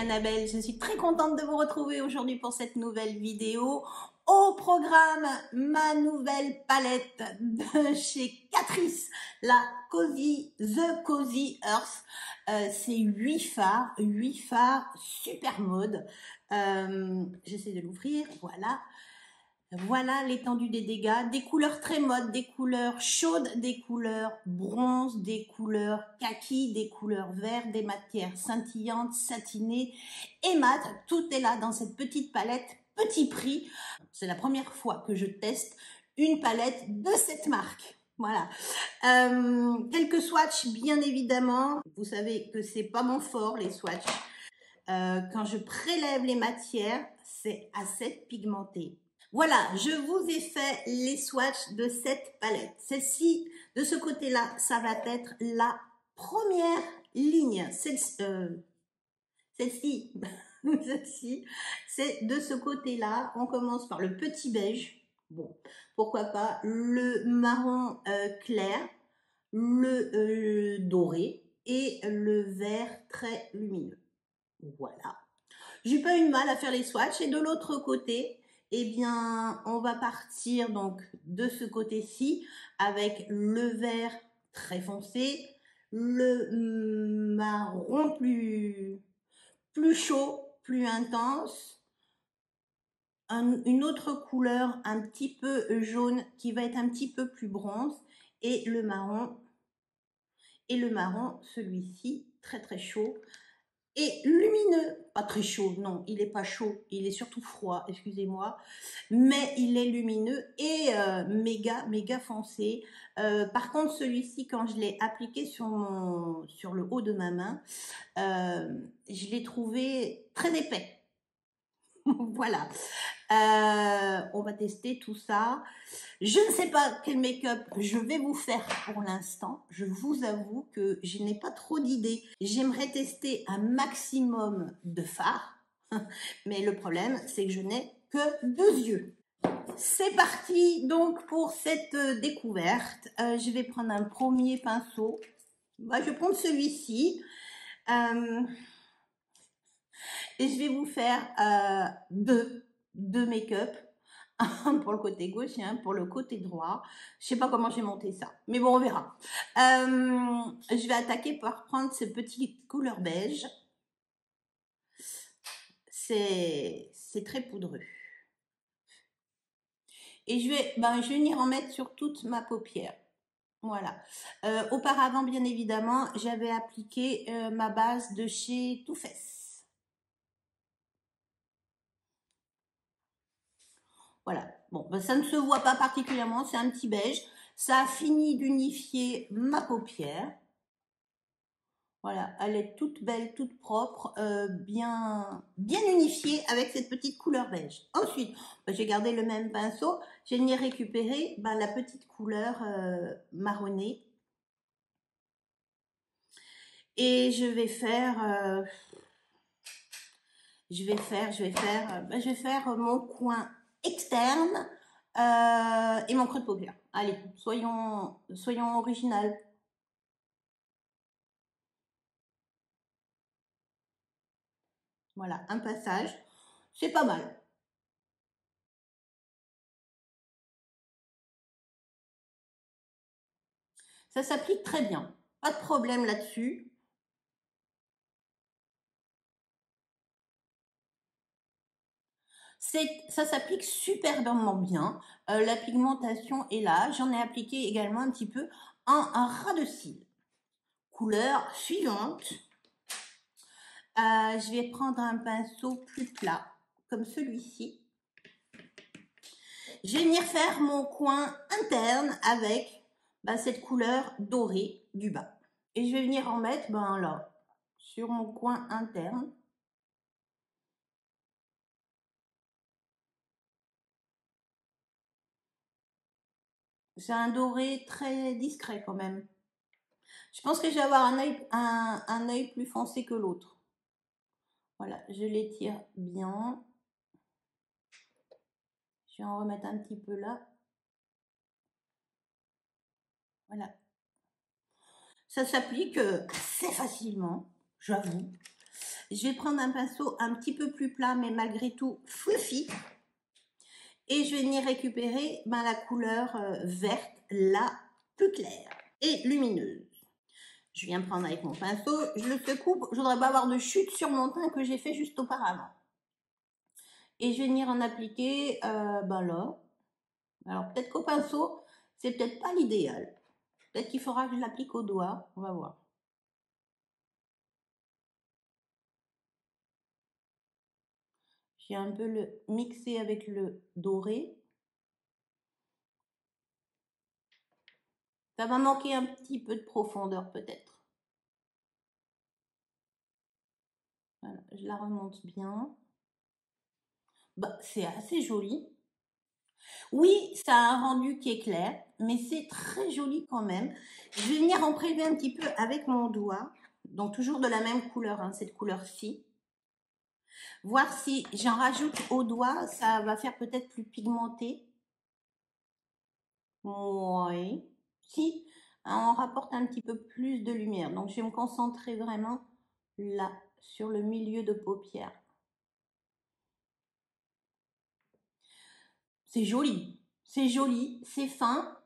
Annabelle, je suis très contente de vous retrouver aujourd'hui pour cette nouvelle vidéo. Au programme, ma nouvelle palette de chez Catrice, la The Cozy Earth. C'est 8 fards super mode. J'essaie de l'ouvrir, voilà. Voilà l'étendue des dégâts, des couleurs très modes, des couleurs chaudes, des couleurs bronze, des couleurs kaki, des couleurs vertes, des matières scintillantes, satinées et mat. Tout est là dans cette petite palette, petit prix. C'est la première fois que je teste une palette de cette marque. Voilà. Quelques swatchs, bien évidemment. Vous savez que c'est pas mon fort, les swatchs. Quand je prélève les matières, c'est assez pigmenté. Voilà, je vous ai fait les swatchs de cette palette. Celle-ci, de ce côté-là, ça va être la première ligne. Celle-ci, c'est de ce côté-là. On commence par le petit beige. Bon, pourquoi pas le marron clair, le doré et le vert très lumineux. Voilà. J'ai pas eu de mal à faire les swatchs. Et de l'autre côté, eh bien, on va partir donc de ce côté-ci avec le vert très foncé, le marron plus chaud, plus intense, une autre couleur un petit peu jaune qui va être un petit peu plus bronze et le marron, celui-ci, très très chaud. Et lumineux, pas très chaud, non, il est pas chaud, il est surtout froid, excusez-moi, mais il est lumineux et méga foncé. Par contre, celui-ci, quand je l'ai appliqué sur le haut de ma main, je l'ai trouvé très épais. Voilà. On va tester tout ça. Je ne sais pas quel make-up je vais vous faire pour l'instant. Je vous avoue que je n'ai pas trop d'idées. J'aimerais tester un maximum de fards. Mais le problème, c'est que je n'ai que 2 yeux. C'est parti donc pour cette découverte. Je vais prendre un premier pinceau. Je vais prendre celui-ci. Et je vais vous faire deux make-up. Un pour le côté gauche et un pour le côté droit. Je sais pas comment j'ai monté ça, mais bon, on verra. Je vais attaquer par prendre ce petit couleur beige. C'est très poudreux. Et je vais venir en mettre sur toute ma paupière. Voilà. Auparavant, bien évidemment, j'avais appliqué ma base de chez Too Faced. Voilà, bon, ça ne se voit pas particulièrement, c'est un petit beige. Ça a fini d'unifier ma paupière. Voilà, elle est toute belle, toute propre, bien unifiée avec cette petite couleur beige. Ensuite, j'ai gardé le même pinceau, j'ai venu récupérer la petite couleur marronnée. Et je vais faire mon coin externe et mon creux de paupière. Allez, soyons original. Voilà, un passage, c'est pas mal. Ça s'applique très bien, pas de problème là-dessus. Ça s'applique superbement bien. La pigmentation est là. J'en ai appliqué également un petit peu un ras de cils. Couleur suivante. Je vais prendre un pinceau plus plat, comme celui-ci. Je vais venir faire mon coin interne avec cette couleur dorée du bas. Et je vais venir en mettre là, sur mon coin interne. C'est un doré très discret quand même. Je pense que je vais avoir un œil plus foncé que l'autre. Voilà, je l'étire bien. Je vais en remettre un petit peu là. Voilà. Ça s'applique assez facilement, j'avoue. Je vais prendre un pinceau un petit peu plus plat, mais malgré tout fluffy. Et je vais venir récupérer la couleur verte, la plus claire et lumineuse. Je viens prendre avec mon pinceau, je le secoue. Je voudrais pas avoir de chute sur mon teint que j'ai fait juste auparavant. Et je vais venir en appliquer là. Alors peut-être qu'au pinceau, c'est peut-être pas l'idéal. Peut-être qu'il faudra que je l'applique au doigt. On va voir. J'ai un peu le mixé avec le doré. Ça va manquer un petit peu de profondeur peut-être. Voilà, je la remonte bien. C'est assez joli. Oui, ça a un rendu qui est clair, mais c'est très joli quand même. Je vais venir en prélever un petit peu avec mon doigt. Donc toujours de la même couleur, hein, cette couleur-ci. Voir si j'en rajoute au doigt, ça va faire peut-être plus pigmenté. Oui. Si, on rapporte un petit peu plus de lumière. Donc je vais me concentrer vraiment là, sur le milieu de paupière. C'est joli, c'est fin.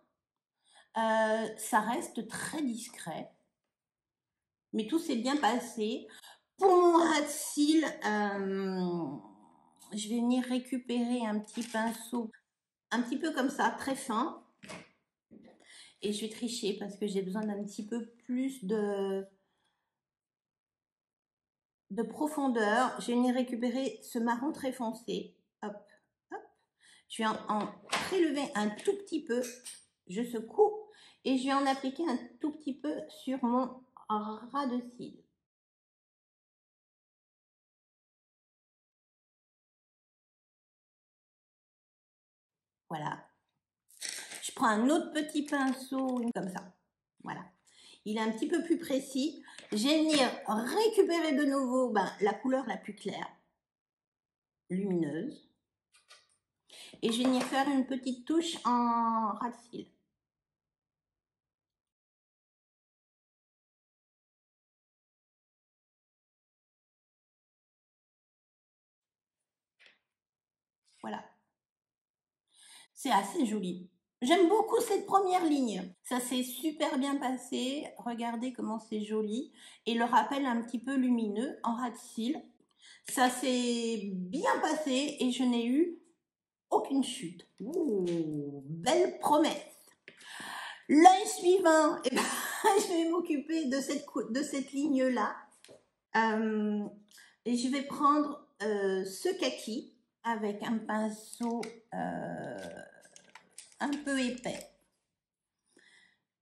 Ça reste très discret. Mais tout s'est bien passé. Pour mon ras de cils, je vais venir récupérer un petit pinceau, un petit peu comme ça, très fin. Et je vais tricher parce que j'ai besoin d'un petit peu plus de profondeur. Je vais venir récupérer ce marron très foncé. Hop, hop. Je vais en prélever un tout petit peu. Je secoue et je vais en appliquer un tout petit peu sur mon ras de cils. Voilà. Je prends un autre petit pinceau comme ça. Voilà. Il est un petit peu plus précis. Je vais venir récupérer de nouveau la couleur la plus claire, lumineuse. Et je vais venir faire une petite touche en ras de cils. Voilà. C'est assez joli. J'aime beaucoup cette première ligne. Ça s'est super bien passé. Regardez comment c'est joli. Et le rappel un petit peu lumineux en ras de cils. Ça s'est bien passé et je n'ai eu aucune chute. Ouh, belle promesse. L'œil suivant, je vais m'occuper de cette ligne-là. Et je vais prendre ce kaki avec un pinceau un peu épais.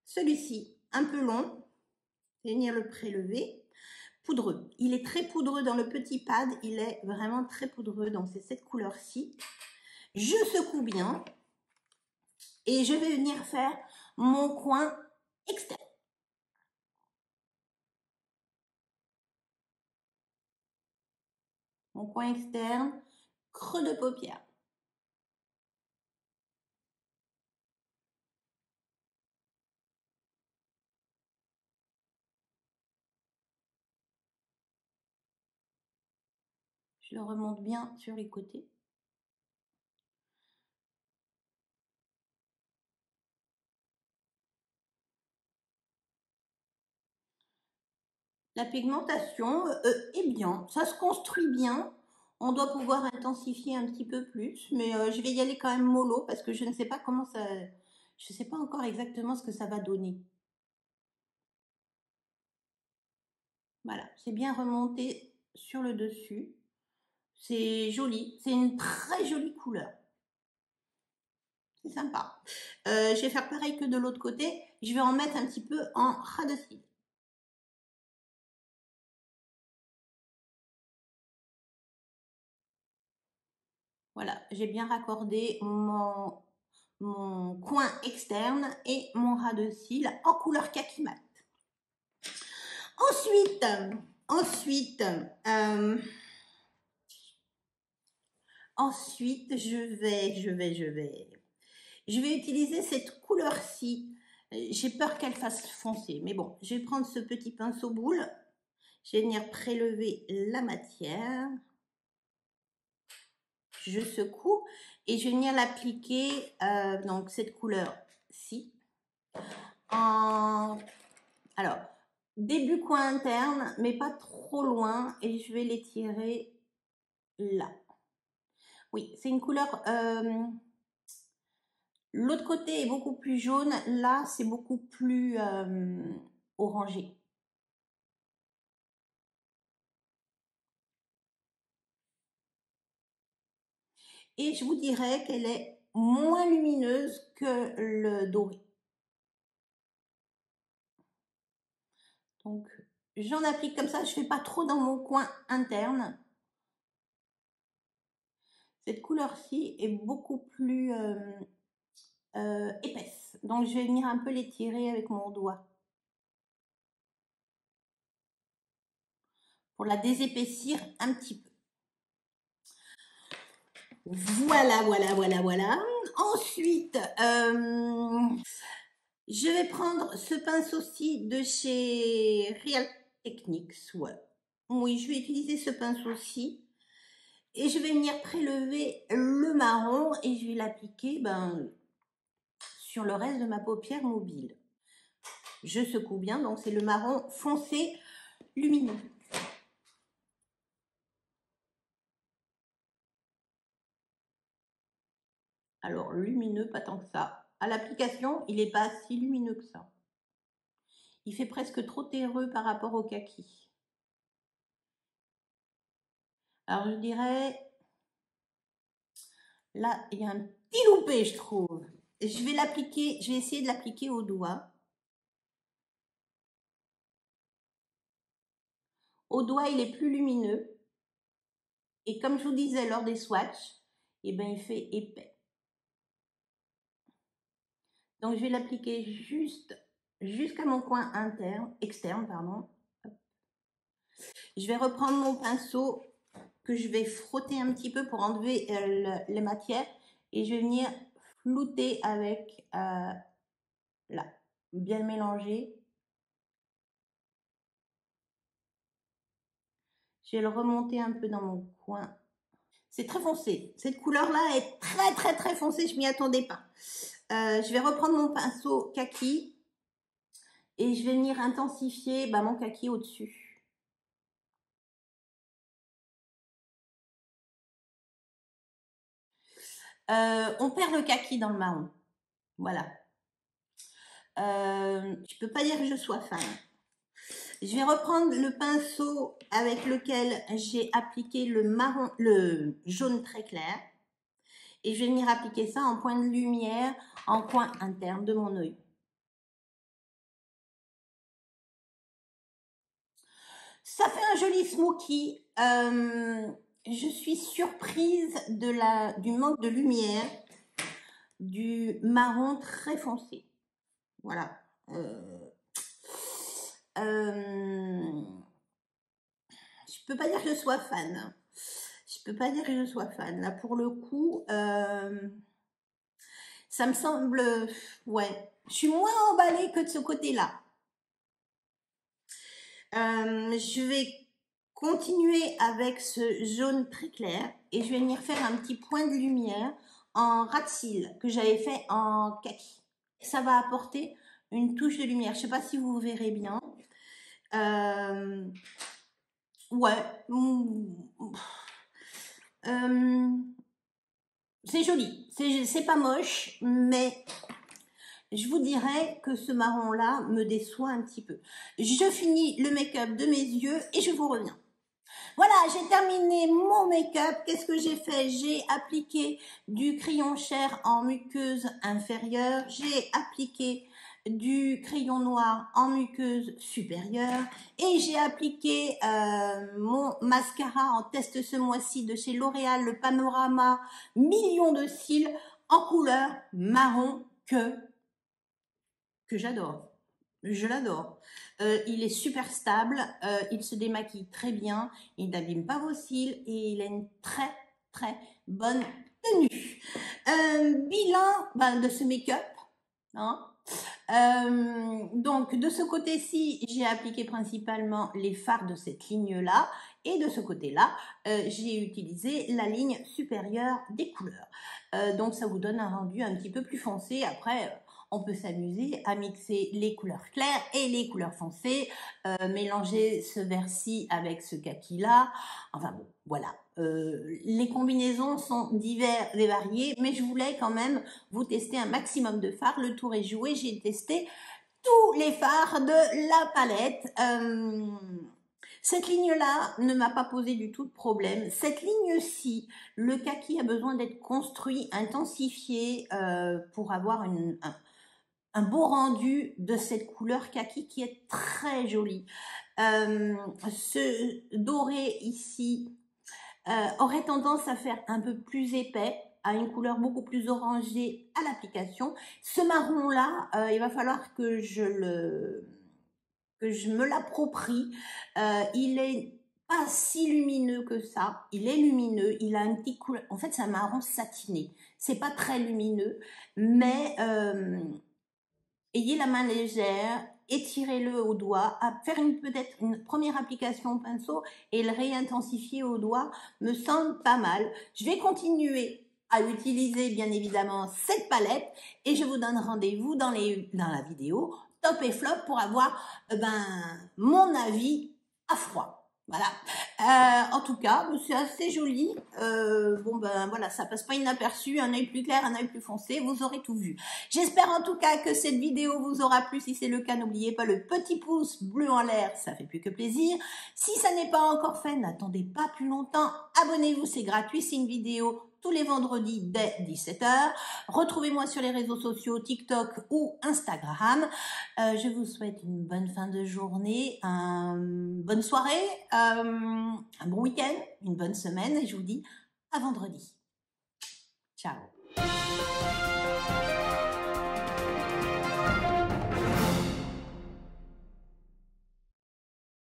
Celui-ci, un peu long. Je vais venir le prélever. Poudreux. Il est très poudreux dans le petit pad. Il est vraiment très poudreux. Donc, c'est cette couleur-ci. Je secoue bien. Et je vais venir faire mon coin externe. Mon coin externe, creux de paupière. Je le remonte bien sur les côtés. La pigmentation est bien, ça se construit bien. On doit pouvoir intensifier un petit peu plus, mais je vais y aller quand même mollo parce que je ne sais pas comment ça... Je ne sais pas encore exactement ce que ça va donner. Voilà, c'est bien remonté sur le dessus. C'est joli, c'est une très jolie couleur. C'est sympa. Je vais faire pareil que de l'autre côté. Je vais en mettre un petit peu en ras de cils. Voilà, j'ai bien raccordé mon coin externe et mon ras de cils en couleur kaki mat. Ensuite, je vais utiliser cette couleur-ci. J'ai peur qu'elle fasse foncer, mais bon, je vais prendre ce petit pinceau boule. Je vais venir prélever la matière. Je secoue et je vais venir l'appliquer, donc cette couleur-ci. Alors, début coin interne, mais pas trop loin, et je vais l'étirer là. Oui, c'est une couleur... l'autre côté est beaucoup plus jaune, là c'est beaucoup plus orangé. Et je vous dirais qu'elle est moins lumineuse que le doré. Donc, j'en applique comme ça, je ne fais pas trop dans mon coin interne. Cette couleur-ci est beaucoup plus épaisse. Donc, je vais venir un peu l'étirer avec mon doigt. Pour la désépaissir un petit peu. Voilà, voilà, voilà, voilà. Ensuite, je vais prendre ce pinceau-ci de chez Real Techniques. Ouais. Oui, je vais utiliser ce pinceau-ci. Et je vais venir prélever le marron et je vais l'appliquer sur le reste de ma paupière mobile. Je secoue bien, donc c'est le marron foncé lumineux. Alors, lumineux, pas tant que ça. À l'application, il n'est pas si lumineux que ça. Il fait presque trop terreux par rapport au kaki. Alors, je dirais... Là, il y a un petit loupé, je trouve. Je vais l'appliquer, je vais essayer de l'appliquer au doigt. Au doigt, il est plus lumineux. Et comme je vous disais lors des swatchs, eh ben, il fait épais. Donc, je vais l'appliquer jusqu'à mon coin externe, pardon. Je vais reprendre mon pinceau que je vais frotter un petit peu pour enlever les matières et je vais venir flouter avec là, bien mélanger. Je vais le remonter un peu dans mon coin. C'est très foncé. Cette couleur-là est très, très, très foncée. Je m'y attendais pas. Je vais reprendre mon pinceau kaki et je vais venir intensifier mon kaki au-dessus. On perd le kaki dans le marron. Voilà. Je peux pas dire que je sois fan. Je vais reprendre le pinceau avec lequel j'ai appliqué le jaune très clair. Et je vais venir appliquer ça en point de lumière, en coin interne de mon œil. Ça fait un joli smoky. Je suis surprise du manque de lumière, du marron très foncé. Voilà. Je peux pas dire que je sois fan. Je peux pas dire que je sois fan. Là, pour le coup, ça me semble... Ouais, je suis moins emballée que de ce côté-là. Je vais continuer avec ce jaune très clair et je vais venir faire un petit point de lumière en ras de cils que j'avais fait en kaki. Ça va apporter une touche de lumière. Je ne sais pas si vous verrez bien. Ouais. C'est joli. C'est pas moche, mais je vous dirais que ce marron-là me déçoit un petit peu. Je finis le make-up de mes yeux et je vous reviens. Voilà, j'ai terminé mon make-up. Qu'est-ce que j'ai fait? J'ai appliqué du crayon chair en muqueuse inférieure. J'ai appliqué du crayon noir en muqueuse supérieure. Et j'ai appliqué mon mascara en test ce mois-ci de chez L'Oréal, le Panorama Million de cils en couleur marron que j'adore. Je l'adore. Il est super stable, il se démaquille très bien, il n'abîme pas vos cils et il a une très très bonne tenue. Bilan de ce make-up. Hein. Donc de ce côté-ci, j'ai appliqué principalement les fards de cette ligne-là, et de ce côté-là, j'ai utilisé la ligne supérieure des couleurs. Donc ça vous donne un rendu un petit peu plus foncé. Après, on peut s'amuser à mixer les couleurs claires et les couleurs foncées, mélanger ce vert-ci avec ce kaki-là. Enfin bon, voilà. Les combinaisons sont diverses et variées, mais je voulais quand même vous tester un maximum de fards. Le tour est joué, j'ai testé tous les fards de la palette. Cette ligne-là ne m'a pas posé du tout de problème. Cette ligne-ci, le kaki a besoin d'être construit, intensifié pour avoir un beau rendu de cette couleur kaki qui est très jolie. Ce doré ici aurait tendance à faire un peu plus épais, à une couleur beaucoup plus orangée à l'application. Ce marron là, il va falloir que je me l'approprie. Il est pas si lumineux que ça. Il est lumineux, il a une petite couleur. En fait, c'est un marron satiné. C'est pas très lumineux, mais ayez la main légère, étirez-le au doigt, à faire peut-être une première application au pinceau et le réintensifier au doigt me semble pas mal. Je vais continuer à utiliser bien évidemment cette palette et je vous donne rendez-vous dans la vidéo top et flop pour avoir mon avis à froid. Voilà. En tout cas, c'est assez joli. Bon ben voilà, ça passe pas inaperçu. Un œil plus clair, un œil plus foncé, vous aurez tout vu. J'espère en tout cas que cette vidéo vous aura plu. Si c'est le cas, n'oubliez pas le petit pouce bleu en l'air, ça fait plus que plaisir. Si ça n'est pas encore fait, n'attendez pas plus longtemps. Abonnez-vous, c'est gratuit. C'est une vidéo tous les vendredis dès 17 h. Retrouvez-moi sur les réseaux sociaux TikTok ou Instagram. Je vous souhaite une bonne fin de journée, une bonne soirée, un bon week-end, une bonne semaine et je vous dis à vendredi. Ciao.